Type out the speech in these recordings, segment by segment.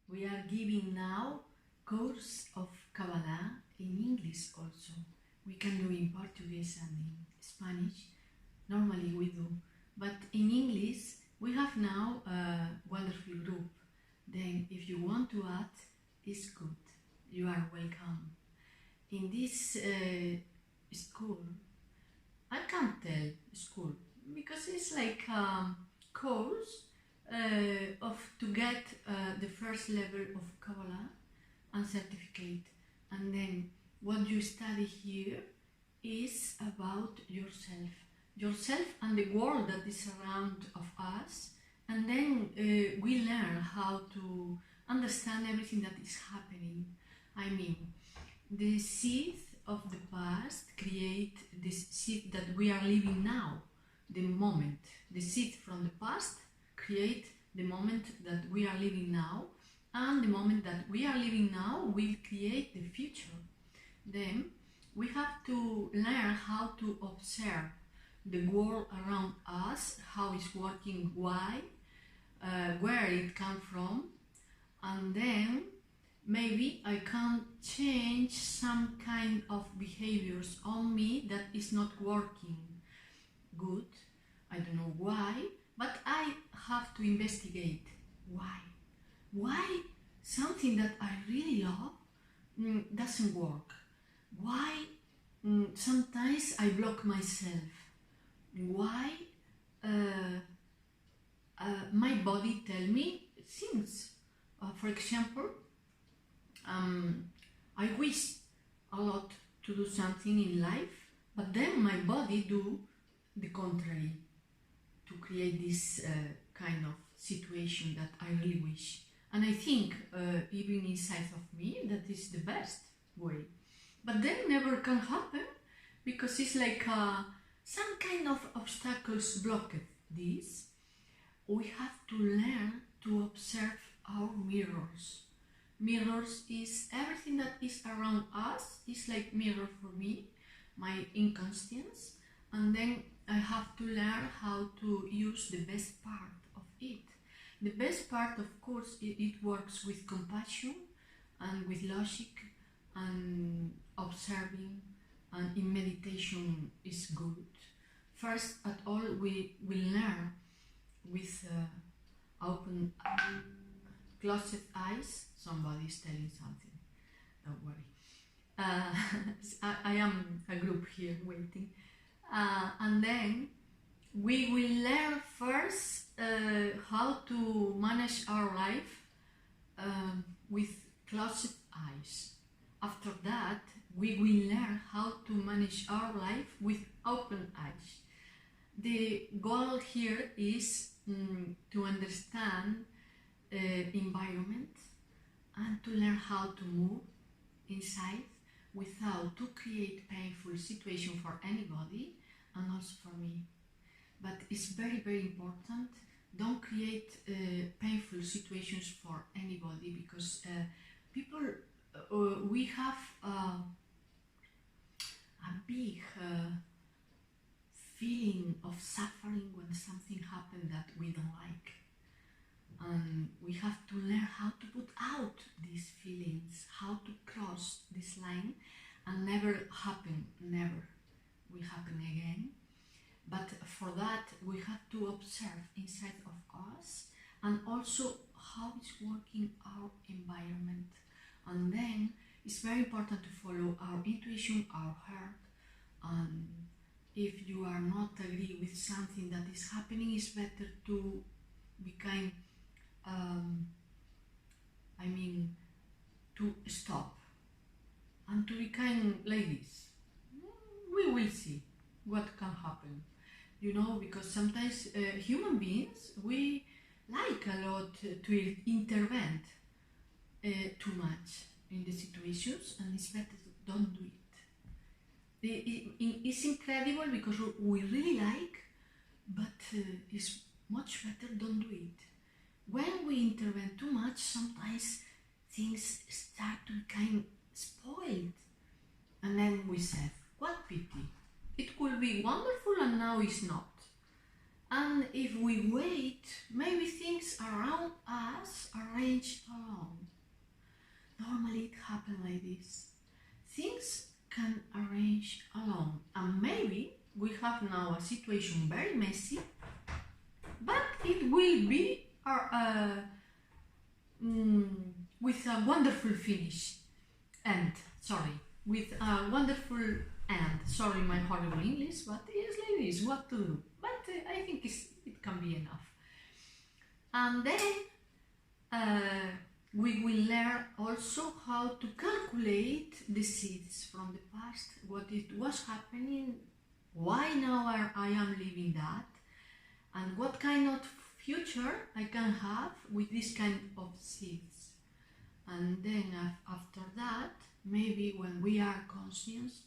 We are giving now course of Kabbalah in English also. We can do in Portuguese and in Spanish. Normally we do. But in English we have now a wonderful group. Then if you want to add, it's good. You are welcome. In this school, I can't tell school because it's like a course to get the first level of Kabbalah and certificate, and then what you study here is about yourself and the world that is around of us, and then we learn how to understand everything that is happening. I mean, the seed of the past create this seed that we are living now, the moment. The seed from the past create the moment that we are living now, and the moment that we are living now will create the future. Then we have to learn how to observe the world around us, how it's working, why, where it comes from, and then maybe I can change some kind of behaviors on me that is not working good. I don't know why, but I have to investigate why. Why something that I really love doesn't work? Why sometimes I block myself? Why my body tell me things? For example, I wish a lot to do something in life, but then my body do the contrary to create this kind of situation that I really wish. And I think even inside of me that is the best way. But then never can happen because it's like some kind of obstacles blocked this. We have to learn to observe our mirrors. Mirrors is everything that is around us. It's like mirror for me, my inconscience, and then I have to learn how to use the best part of it. The best part, of course, it works with compassion and with logic and observing, and in meditation is good. First at all, we will learn with open, closed eyes. Somebody is telling something, don't worry. I am a group here waiting. And then we will learn first how to manage our life with closed eyes. After that, we will learn how to manage our life with open eyes. The goal here is to understand environment and to learn how to move inside without to create painful situation for anybody and also for me. But it's very, very important. Don't create painful situations for anybody because people, we have a big feeling of suffering when something happens that we don't like. And we have to learn how to put out these feelings, how to cross this line and never will happen again. But for that we have to observe inside of us and also how it's working our environment. And then it's very important to follow our intuition, our heart, and if you are not agree with something that is happening, it's better to be kind, to stop and to be kind like this. We will see what can happen, because sometimes human beings, we like a lot to intervene too much in the situations, and it's better to don't do it. It's incredible because we really like, but it's much better don't do it. When we intervene too much, sometimes things start to kind spoiled, and then we said, what pity, it could be wonderful and now it's not. And if we wait, maybe things around us arrange alone. Normally it happens like this. Things can arrange alone, and maybe we have now a situation very messy, but it will be with a wonderful finish. With a wonderful end. Sorry, my horrible English, but it's like this, what to do. But I think it can be enough. And then we will learn also how to calculate the seeds from the past, what it was happening, why now I am living that, and what kind of future I can have with this kind of seeds. And then after that, maybe when we are conscious,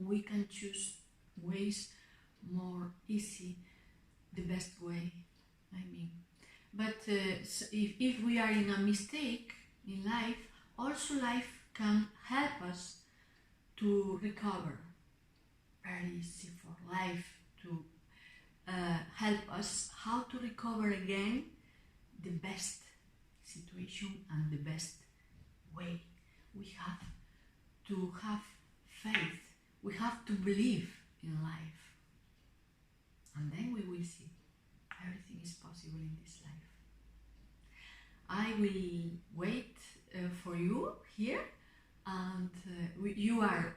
we can choose ways more easy, the best way, I mean. But if we are in a mistake in life, also life can help us to recover. Very easy for life to help us how to recover again the best situation and the best way. We have to have faith. We have to believe in life. And then we will see everything is possible in this life. I will wait for you here, and you are